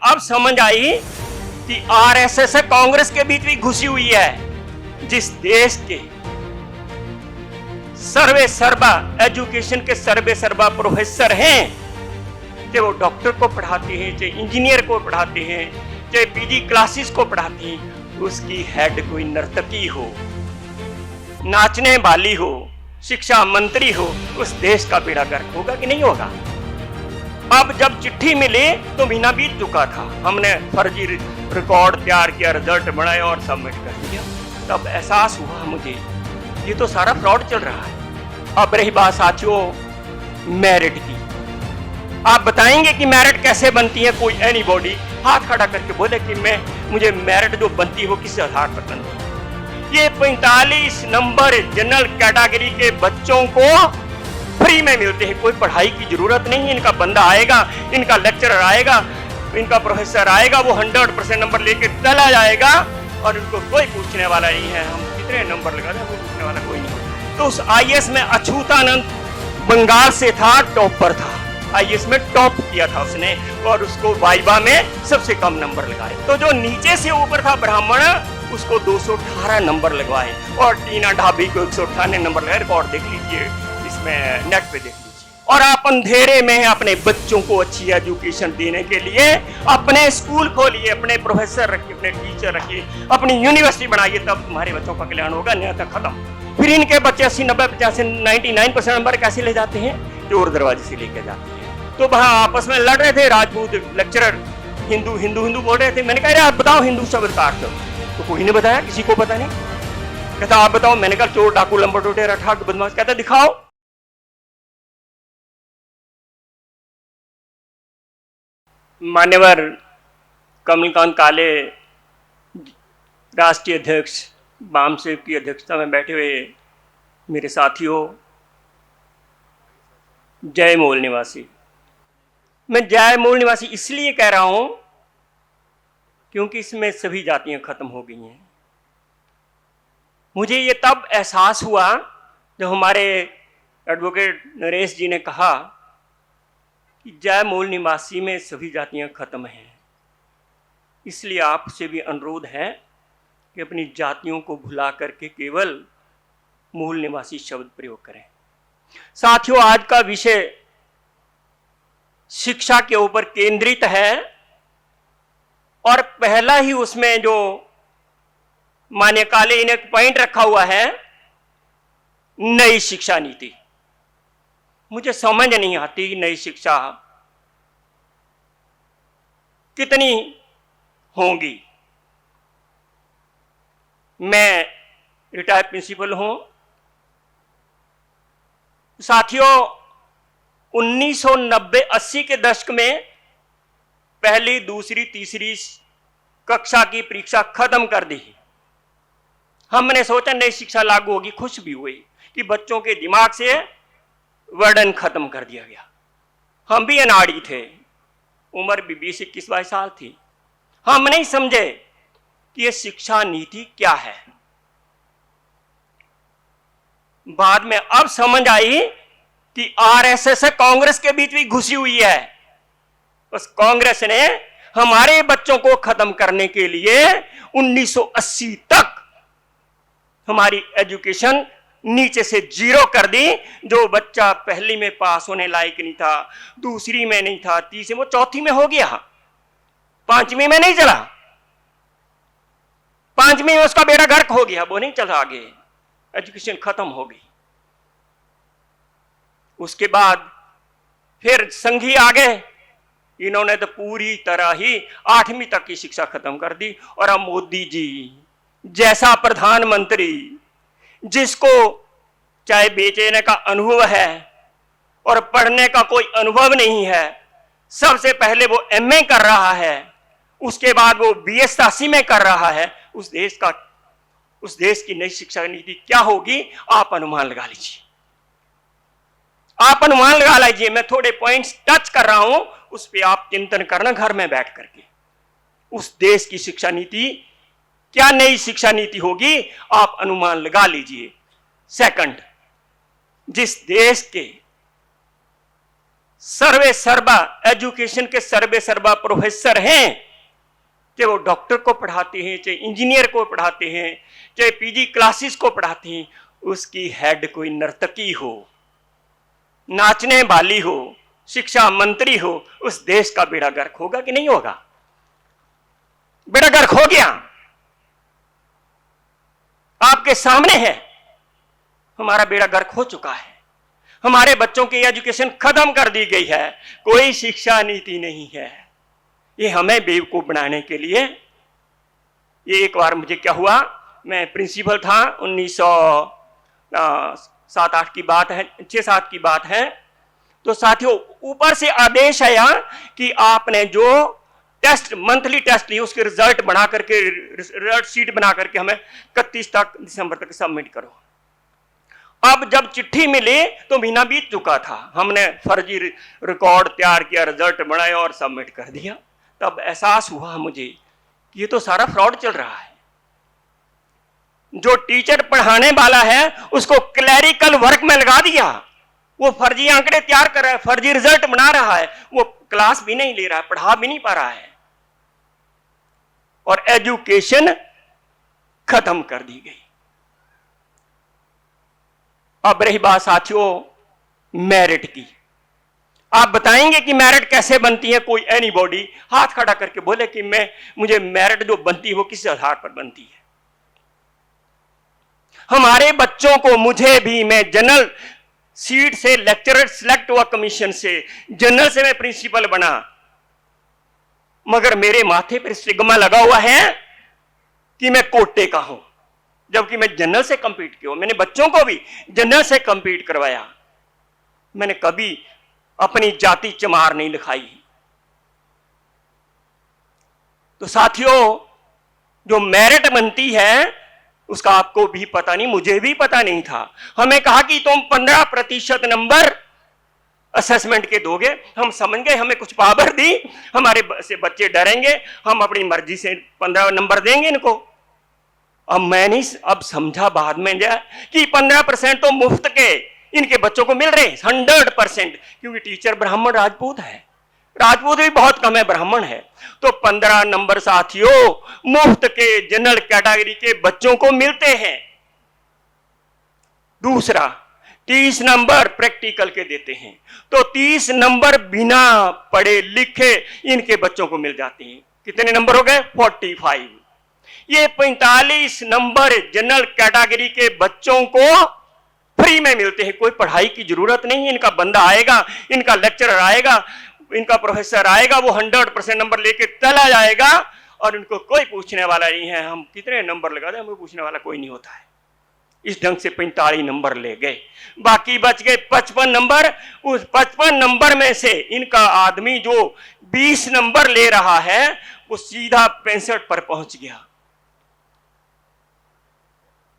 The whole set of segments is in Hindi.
अब समझ आई कि आरएसएस है कांग्रेस के बीच भी घुसी हुई है। जिस देश के सर्वे सर्वा एजुकेशन के सर्वे सर्वा प्रोफेसर हैं, चाहे वो डॉक्टर को पढ़ाते हैं, चाहे इंजीनियर को पढ़ाते हैं, चाहे पीजी क्लासेस को पढ़ाते हैं, उसकी हेड कोई नर्तकी हो, नाचने वाली हो, शिक्षा मंत्री हो, उस देश का बेड़ा गर्क होगा कि नहीं होगा। अब जब चिट्ठी मिली तो महीना बीत चुका था, हमने फर्जी रिकॉर्ड तैयार किया, रिजल्ट बनाया और सबमिट कर दिया। तब एहसास हुआ मुझे ये तो सारा फ्रॉड चल रहा है। अब रही बात साथियों मेरिट की, आप बताएंगे कि मेरिट कैसे बनती है? कोई एनीबॉडी हाथ खड़ा करके बोले कि मुझे मेरिट जो बनती है वो किस आधार पर बनती है? ये 45 नंबर जनरल कैटेगरी के बच्चों को फ्री में मिलते हैं, कोई पढ़ाई की जरूरत नहीं है। इनका बंदा आएगा, इनका लेक्चरर आएगा, इनका प्रोफेसर आएगा, वो 100% नंबर लेके चला जाएगा और इनको कोई पूछने वाला नहीं है हम कितने नंबर लगा रहे हैं, वो पूछने वाला कोई नहीं। तो उस आईएएस में अछूतानंद बंगाल से था, टॉपर था, आईएएस में टॉप किया था उसने और उसको वाइवा में सबसे कम नंबर लगाए। तो जो नीचे से ऊपर था ब्राह्मण, उसको 218 नंबर लगवाए और टीना ढाबी को 198 नंबर लगाए। रिकॉर्ड देख लीजिए, इसमें नेट पे देख लीजिए। और आप अंधेरे में अपने बच्चों को अच्छी एजुकेशन देने के लिए अपने स्कूल खोलिए, अपने प्रोफेसर रखिए, अपने टीचर रखिए, अपनी यूनिवर्सिटी बनाइए, तब तुम्हारे बच्चों का कल्याण होगा, नहीं तो खत्म। फिर इनके बच्चे 80, 90, 85, 99% नंबर कैसे ले जाते हैं? चोर दरवाजे से लेके जाते हैं। तो वहां आपस में लड़ रहे थे राजपूत लेक्चरर, हिंदू हिंदू हिंदू बोल रहे थे। मैंने कहा आप बताओ हिंदू शब्द का अर्थ, तो कोई ने बताया, किसी को पता नहीं। कहता आप बताओ। मैंने कहा चोर डाकू लंबर टोटे ठग बदमाश। कहता दिखाओ। मान्यवर कमलकांत काले राष्ट्रीय अध्यक्ष वामसेव की अध्यक्षता में बैठे हुए मेरे साथियों, जय मूल निवासी। मैं जय मूल निवासी इसलिए कह रहा हूं क्योंकि इसमें सभी जातियां खत्म हो गई हैं। मुझे ये तब एहसास हुआ जब हमारे एडवोकेट नरेश जी ने कहा कि जय मूल निवासी में सभी जातियां खत्म हैं। इसलिए आपसे भी अनुरोध है कि अपनी जातियों को भुला करके केवल मूल निवासी शब्द प्रयोग करें। साथियों, आज का विषय शिक्षा के ऊपर केंद्रित है और पहला ही उसमें जो मान्य काले ने एक पॉइंट रखा हुआ है, नई शिक्षा नीति। मुझे समझ नहीं आती नई शिक्षा कितनी होंगी। मैं रिटायर्ड प्रिंसिपल हूं साथियों। 1990-80 के दशक में पहली, दूसरी, तीसरी कक्षा की परीक्षा खत्म कर दी। हमने सोचा नई शिक्षा लागू होगी, खुश भी हुई कि बच्चों के दिमाग से वर्डन खत्म कर दिया गया। हम भी अनाड़ी थे, उम्र भी 20-21-22 साल थी। हम नहीं समझे कि यह शिक्षा नीति क्या है। बाद में अब समझ आई कि आरएसएस कांग्रेस के बीच भी घुसी हुई है। बस कांग्रेस ने हमारे बच्चों को खत्म करने के लिए 1980 तक हमारी एजुकेशन नीचे से 0 कर दी। जो बच्चा पहली में पास होने लायक नहीं था, दूसरी में नहीं था, तीसरी में, चौथी में हो गया, 5वीं में नहीं चला, 5वीं में उसका बेड़ा गर्क हो गया, वो नहीं चला आगे, एजुकेशन खत्म हो गई। उसके बाद फिर संघी आ गए, इन्होंने तो पूरी तरह ही 8वीं तक की शिक्षा खत्म कर दी। और अब मोदी जी जैसा प्रधानमंत्री, जिसको चाहे बेचने का अनुभव है और पढ़ने का कोई अनुभव नहीं है, सबसे पहले वो एमए कर रहा है, उसके बाद वो बीएस-80 में कर रहा है, उस देश की नई शिक्षा नीति क्या होगी आप अनुमान लगा लीजिए। आप अनुमान लगा लीजिए। मैं थोड़े पॉइंट्स टच कर रहा हूं, उस पर आप चिंतन करना घर में बैठ करके। उस देश की शिक्षा नीति क्या, नई शिक्षा नीति होगी, आप अनुमान लगा लीजिए। सेकंड, जिस देश के सर्वे सर्वा एजुकेशन के सर्वे सर्वा प्रोफेसर हैं, चाहे वो डॉक्टर को पढ़ाते हैं, चाहे इंजीनियर को पढ़ाते हैं, चाहे पीजी क्लासेस को पढ़ाते हैं, उसकी हेड कोई नर्तकी हो, नाचने वाली हो, शिक्षा मंत्री हो, उस देश का बेड़ा गर्क होगा कि नहीं होगा? बेड़ा गर्क हो गया, आपके सामने है। हमारा बेड़ा गर्क हो चुका है, हमारे बच्चों की एजुकेशन खत्म कर दी गई है, कोई शिक्षा नीति नहीं है। ये हमें बेवकूफ बनाने के लिए। ये एक बार मुझे क्या हुआ, मैं प्रिंसिपल था, 1907-8 की बात है, 6-7 की बात है। तो साथियों ऊपर से आदेश आया कि आपने जो टेस्ट मंथली टेस्ट लिए उसके रिजल्ट बना करके, रिजल्ट शीट बना करके हमें 31 दिसंबर तक सबमिट करो। अब जब चिट्ठी मिली तो महीना बीत चुका था, हमने फर्जी रिकॉर्ड तैयार किया, रिजल्ट बनाया और सबमिट कर दिया। तब एहसास हुआ मुझे कि ये तो सारा फ्रॉड चल रहा है। जो टीचर पढ़ाने वाला है उसको क्लैरिकल वर्क में लगा दिया, वो फर्जी आंकड़े तैयार कर रहा है, फर्जी रिजल्ट बना रहा है, वो क्लास भी नहीं ले रहा है, पढ़ा भी नहीं पा रहा है, और एजुकेशन खत्म कर दी गई। अब रही बात साथियों मेरिट की। आप बताएंगे कि मेरिट कैसे बनती है? कोई एनीबॉडी हाथ खड़ा करके बोले कि मुझे मेरिट जो बनती है वो किस आधार पर बनती है? हमारे बच्चों को, मुझे भी, मैं जनरल सीट से लेक्चरर सिलेक्ट हुआ कमीशन से, जनरल से मैं प्रिंसिपल बना, मगर मेरे माथे पर स्टिग्मा लगा हुआ है कि मैं कोटे का हूं, जबकि मैं जनरल से कंपीट किया। मैंने बच्चों को भी जनरल से कंपीट करवाया, मैंने कभी अपनी जाति चमार नहीं लिखाई। तो साथियों जो मेरिट बनती है उसका आपको भी पता नहीं, मुझे भी पता नहीं था। हमें कहा कि तुम 15% नंबर असेसमेंट के दोगे, हम समझ गए, हमें कुछ पावर दी, हमारे से बच्चे डरेंगे, हम अपनी मर्जी से 15 नंबर देंगे इनको। अब मैं नहीं, अब समझा बाद में जाए कि 15% तो मुफ्त के इनके बच्चों को मिल रहे 100%, क्योंकि टीचर ब्राह्मण राजपूत है, राजपूत भी बहुत कम है, ब्राह्मण है। तो 15 नंबर साथियों मुफ्त के जनरल कैटेगरी के बच्चों को मिलते हैं। दूसरा 30 नंबर प्रैक्टिकल के देते हैं, तो 30 नंबर बिना पढ़े लिखे इनके बच्चों को मिल जाते हैं। कितने नंबर हो गए? 45। ये 45 नंबर जनरल कैटेगरी के बच्चों को फ्री में मिलते हैं, कोई पढ़ाई की जरूरत नहीं है। इनका बंदा आएगा, इनका लेक्चरर आएगा, इनका प्रोफेसर आएगा, वो 100% नंबर लेके चला जाएगा और इनको कोई पूछने वाला नहीं है हम कितने नंबर लगा दें, हमें पूछने वाला कोई नहीं होता है। इस ढंग से 45 नंबर ले गए, बाकी बच गए 55 नंबर। उस 55 नंबर में से इनका आदमी जो 20 नंबर ले रहा है वो सीधा 65 पर पहुंच गया,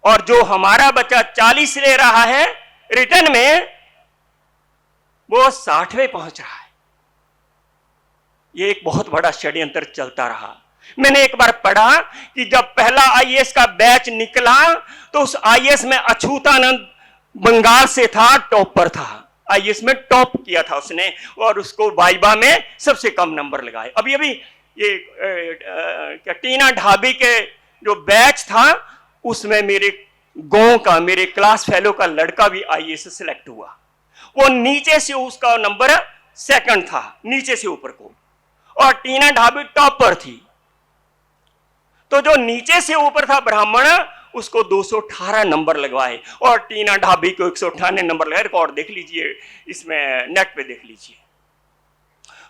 और जो हमारा बच्चा 40 ले रहा है रिटर्न में वो 60वें पहुंच रहा है। ये एक बहुत बड़ा षड्यंत्र चलता रहा। मैंने एक बार पढ़ा कि जब पहला आईएएस का बैच निकला तो उस आईएएस में अछूतानंद बंगाल से था, टॉपर था, आईएएस में टॉप किया था उसने, और उसको वाइवा में सबसे कम नंबर लगाए। अभी अभी ये टीना ढाबी के जो बैच था उसमें मेरे गांव का, मेरे क्लास फेलो का लड़का भी आईएएस सिलेक्ट हुआ। वो नीचे से उसका नंबर सेकंड था, नीचे से ऊपर को, और टीना ढाबी टॉपर थी। तो जो नीचे से ऊपर था ब्राह्मण, उसको 218 नंबर लगवाए और टीना ढाबी को 198 नंबर लगाए। रिकॉर्ड देख लीजिए, इसमें नेट पे देख लीजिए।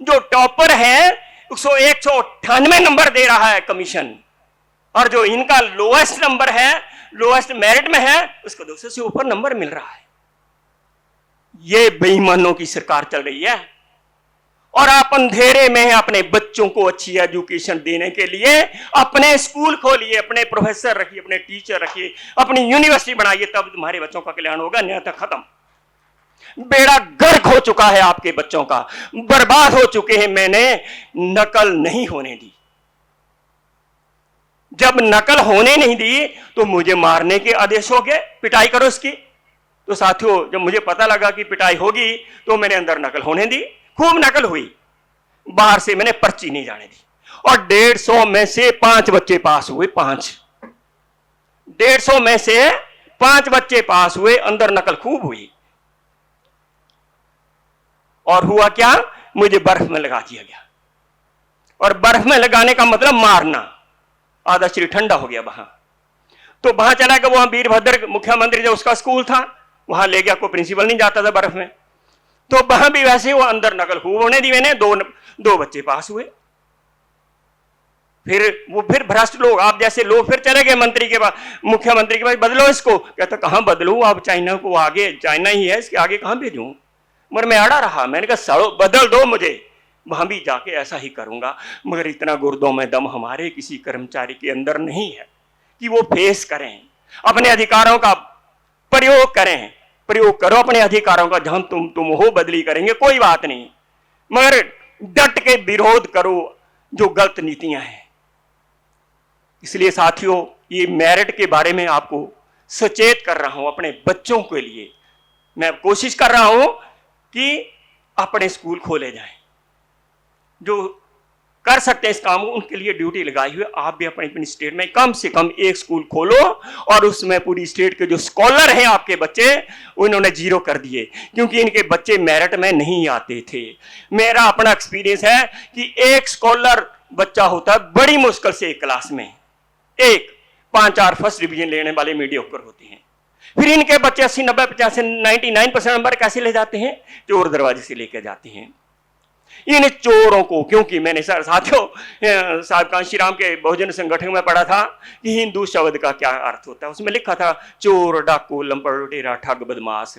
जो टॉपर है 198 नंबर दे रहा है कमीशन, और जो इनका लोएस्ट नंबर है, लोएस्ट मेरिट में है, उसको 200 से ऊपर नंबर मिल रहा है। ये बेईमानों की सरकार चल रही है, और आप अंधेरे में अपने बच्चों को अच्छी एजुकेशन देने के लिए अपने स्कूल खोलिए, अपने प्रोफेसर रखिए, अपने टीचर रखिए, अपनी यूनिवर्सिटी बनाइए, तब तुम्हारे बच्चों का कल्याण होगा, अन्यथा खत्म। बेड़ा गर्क हो चुका है आपके बच्चों का, बर्बाद हो चुके हैं। मैंने नकल नहीं होने दी। जब नकल होने नहीं दी तो मुझे मारने के आदेश हो गए, पिटाई करो इसकी। तो साथियों जब मुझे पता लगा कि पिटाई होगी तो मैंने अंदर नकल होने दी, खूब नकल हुई, बाहर से मैंने पर्ची नहीं जाने दी, और 150 में से 5 बच्चे पास हुए। 150 में से 5 बच्चे पास हुए, अंदर नकल खूब हुई। और हुआ क्या, मुझे बर्फ में लगा दिया गया। और बर्फ में लगाने का मतलब मारना, आधा शरीर ठंडा हो गया वहां। तो वहां चला गया, वहां वीरभद्र मुख्यमंत्री जो उसका स्कूल था, वहां ले गया, कोई प्रिंसिपल नहीं जाता था बर्फ में। तो वहां भी वैसे वो अंदर नकल खूब होने दी मैंने, दो बच्चे पास हुए। फिर भ्रष्ट लोग, आप जैसे लोग फिर चले गए मंत्री के पास, मुख्यमंत्री के पास, बदलो इसको। कहता कहां बदलू, आप चाइना को आगे, चाइना ही है, इसके आगे कहां भेजूं। मगर मैं अड़ा रहा, मैंने कहा सड़ो, बदल दो मुझे, वहां भी जाके ऐसा ही करूंगा। मगर इतना गुर्दों में दम हमारे किसी कर्मचारी के अंदर नहीं है कि वो फेस करें, अपने अधिकारों का प्रयोग करें। प्रयोग करो अपने अधिकारों का, जहां तुम हो बदली करेंगे, कोई बात नहीं, मगर डट के विरोध करो जो गलत नीतियां हैं। इसलिए साथियों, ये मेरिट के बारे में आपको सचेत कर रहा हूं, अपने बच्चों के लिए मैं कोशिश कर रहा हूं कि अपने स्कूल खोले जाएं। जो कर सकते हैं इस काम को, उनके लिए ड्यूटी लगाई हुई। आप भी अपनी अपनी स्टेट में कम से कम एक स्कूल खोलो, और उसमें पूरी स्टेट के जो स्कॉलर हैं आपके बच्चे, उन्होंने 0 कर दिए, क्योंकि इनके बच्चे मेरिट में नहीं आते थे। मेरा अपना एक्सपीरियंस है कि एक स्कॉलर बच्चा होता है बड़ी मुश्किल से एक क्लास में, 5-4 फर्स्ट डिवीजन लेने वाले मीडियोकर होते हैं। फिर इनके बच्चे 80, 90, 85, 99% नंबर कैसे ले जाते हैं, चोर दरवाजे से लेकर जाते हैं। इन चोरों को, क्योंकि मैंने साथियों साहब कांशीराम के बहुजन संगठन में पढ़ा था कि हिंदू शब्द का क्या अर्थ होता है, उसमें लिखा था चोर, डाकू, लंपड़, लुटेरा, ठग, बदमाश।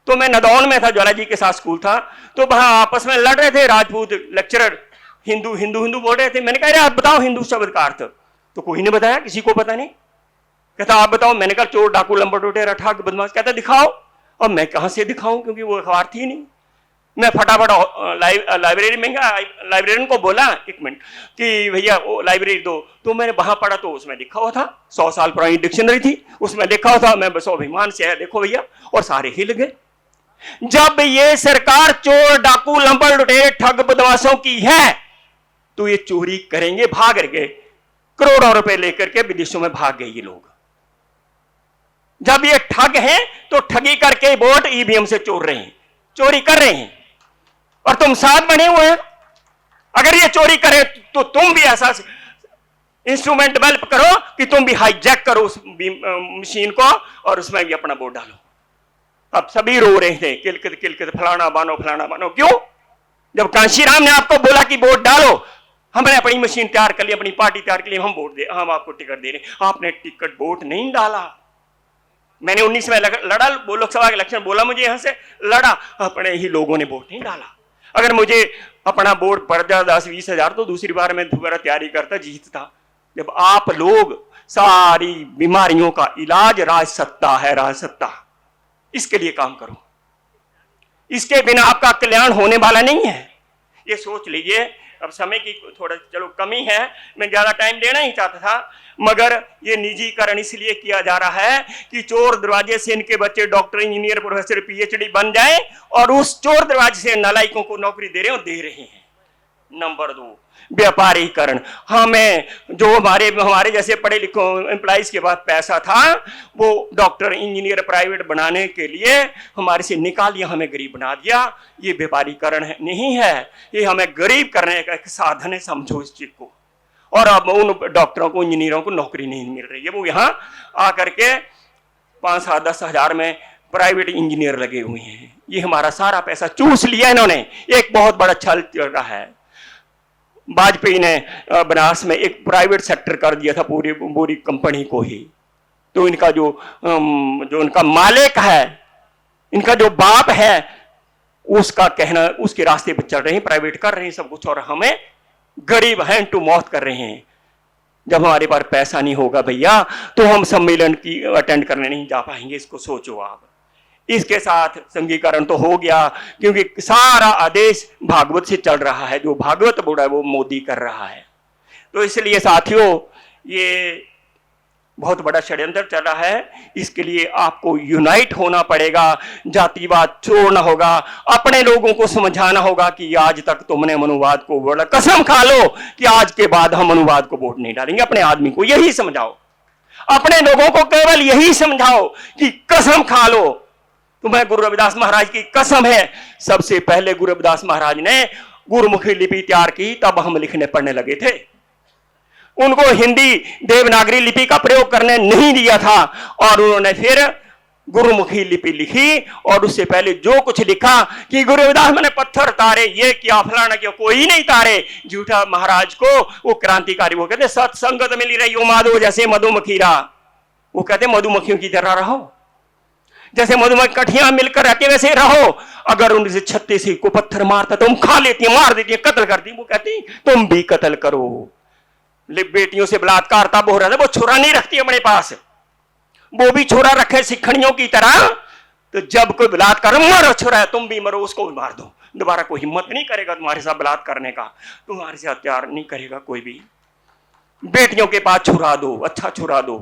तो मैं नदौन में था, ज्वाला जी के साथ स्कूल था, तो वहां आपस में लड़ रहे थे राजपूत लेक्चरर, हिंदू हिंदू हिंदू बोल रहे थे। मैंने कहा आप बताओ हिंदू शब्द का अर्थ, तो कोई ने बताया, किसी को पता नहीं। कहता आप बताओ। मैंने कहा चोर, डाकू, लंपड़, लुटेरा, ठग, बदमाश। कहता दिखाओ। और मैं कहां से दिखाऊं, क्योंकि वो अखबार थी नहीं। मैं फटाफट लाइब्रेरी में गया, लाइब्रेरियन को बोला 1 मिनट कि भैया वो लाइब्रेरी दो। तो मैंने वहां पढ़ा, तो उसमें लिखा हुआ था, 100 साल पुरानी डिक्शनरी थी, उसमें लिखा हुआ था। मैं बस अभिमान से है, देखो भैया, और सारे हिल गए। जब ये सरकार चोर, डाकू, लंपड़, लुटेरे, ठग, बदमाशों की है, तो ये चोरी करेंगे, भाग गए, करोड़ों रुपए लेकर के विदेशों में भाग गए ये लोग। जब ये ठग हैं, तो ठगी करके वोट ईवीएम से चोर रहे हैं, चोरी कर रहे हैं, और तुम साथ बने हुए हैं। अगर ये चोरी करे तो तुम भी ऐसा इंस्ट्रूमेंट डेवलप करो कि तुम भी हाईजैक करो उस मशीन को, और उसमें भी अपना वोट डालो। अब सभी रो रहे थे, किलकित किलकित, फलाना बानो, फलाना बानो। क्यों? जब कांशीराम ने आपको बोला कि वोट डालो, हमने अपनी मशीन तैयार कर ली, अपनी पार्टी तैयार कर ली, हम आपको टिकट दे रहे। आपने टिकट वोट नहीं डाला। मैंने 19 में लड़ा, वो लोकसभा के इलेक्शन, बोला मुझे यहां से लड़ा, अपने ही लोगों ने वोट नहीं डाला। अगर मुझे अपना वोट पड़ जाता 10-20 हजार, तो दूसरी बार मैं दोबारा तैयारी करता, जीतता। जब आप लोग, सारी बीमारियों का इलाज राजसत्ता है, राजसत्ता, इसके लिए काम करो। इसके बिना आपका कल्याण होने वाला नहीं है, ये सोच लीजिए। अब समय की थोड़ा चलो कमी है, मैं ज्यादा टाइम देना ही चाहता था, मगर ये निजीकरण इसलिए किया जा रहा है कि चोर दरवाजे से इनके बच्चे डॉक्टर, इंजीनियर, प्रोफेसर, पीएचडी बन जाएं, और उस चोर दरवाजे से नालायकों को नौकरी दे रहे हैं। नंबर 2, व्यापारीकरण। हमें जो हमारे जैसे पढ़े लिखे एम्प्लॉइज के पास पैसा था, वो डॉक्टर, इंजीनियर प्राइवेट बनाने के लिए हमारे से निकाल दिया, हमें गरीब बना दिया। ये व्यापारीकरण नहीं है, ये हमें गरीब करने का एक साधन है, समझो इस चीज को। और अब उन डॉक्टरों को, इंजीनियरों को नौकरी नहीं मिल रही है, वो यहाँ आकर के 5-10 हजार में प्राइवेट इंजीनियर लगे हुए हैं। ये हमारा सारा पैसा चूस लिया इन्होंने। एक बहुत बड़ा छल चल रहा है। वाजपेयी ने बनारस में एक प्राइवेट सेक्टर कर दिया था, पूरी कंपनी को ही। तो इनका जो इनका मालिक है, इनका जो बाप है, उसका कहना, उसके रास्ते पर चल रहे हैं, प्राइवेट कर रहे हैं सब कुछ, और हमें गरीब हैंड टू माउथ कर रहे हैं। जब हमारे पास पैसा नहीं होगा भैया, तो हम सम्मेलन की अटेंड करने नहीं जा पाएंगे। इसको सोचो आप। इसके साथ संघीकरण तो हो गया, क्योंकि सारा आदेश भागवत से चल रहा है, जो भागवत बोला है वो मोदी कर रहा है। तो इसलिए साथियों, ये बहुत बड़ा षड्यंत्र चल रहा है। इसके लिए आपको यूनाइट होना पड़ेगा, जातिवाद छोड़ना होगा, अपने लोगों को समझाना होगा कि आज तक तुमने मनुवाद को वोट, कसम खा लो कि आज के बाद हम मनुवाद को वोट नहीं डालेंगे। अपने आदमी को यही समझाओ, अपने लोगों को केवल यही समझाओ कि कसम खा लो, तुम्हें गुरु रविदास महाराज की कसम है। सबसे पहले गुरु रविदास महाराज ने गुरुमुखी लिपि तैयार की, तब हम लिखने पढ़ने लगे थे। उनको हिंदी देवनागरी लिपि का प्रयोग करने नहीं दिया था और उन्होंने फिर गुरुमुखी लिपि लिखी। और उससे पहले जो कुछ लिखा कि गुरु रविदास मैंने पत्थर तारे, ये क्या फलाना क्या, कोई नहीं तारे। झूठा महाराज को वो क्रांतिकारी, वो कहते सत्संगत मिली रही हो माधो जैसे मधुमखीरा, वो कहते मधुमक्खियों की तरह रहो, जैसे मधुमक्खियां मिलकर रहते वैसे रहो। अगर उनसे 36 को पत्थर मारता तो तुम खा लेती, मार देती, कत्ल करती। वो कहती तुम भी कत्ल करो। बेटियों से बलात्कार तब हो रहा था, वो छोरा नहीं रखती अपने पास, वो भी छोरा रखे सिखड़ियों की तरह। तो जब कोई बलात्कार, मरो छोरा है, तुम भी मरो, उसको भी मार दो, दोबारा कोई हिम्मत नहीं करेगा तुम्हारे साथ बलात्कार करने का, तुम्हारे साथ प्यार नहीं करेगा कोई भी। बेटियों के पास छुरा दो, अच्छा छुरा दो,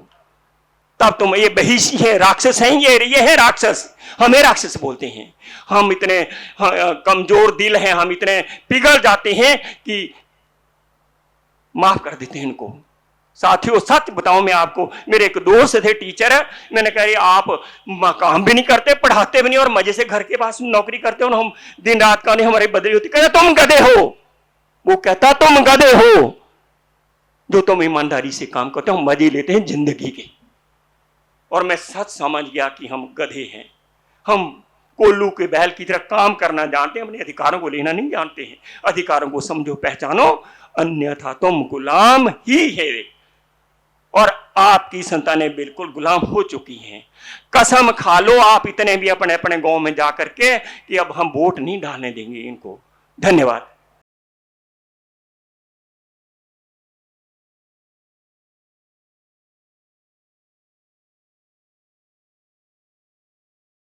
तब तुम ये बहिशी है, राक्षस हैं, ये है राक्षस। हमें राक्षस बोलते हैं। हम इतने कमजोर दिल हैं, हम इतने पिघल जाते हैं कि माफ कर देते हैं इनको। साथियों सच बताऊं मैं आपको, मेरे एक दोस्त थे टीचर, मैंने कहा आप काम भी नहीं करते, पढ़ाते भी नहीं, और मजे से घर के पास नौकरी करते हो, हम दिन रात का नहीं हमारी बदली होती। कहता तुम गधे हो, वो कहता तुम गधे हो जो तुम ईमानदारी से काम करते हो, हम मजे लेते हैं जिंदगी के। और मैं सच समझ गया कि हम गधे हैं, हम कोल्लू के बैल की तरह काम करना जानते हैं, अपने अधिकारों को लेना नहीं जानते हैं। अधिकारों को समझो, पहचानो, अन्यथा तुम गुलाम ही है। और आपकी संतानें बिल्कुल गुलाम हो चुकी हैं। कसम खा लो आप इतने भी अपने अपने गांव में जाकर के कि अब हम वोट नहीं डालने देंगे इनको। धन्यवाद।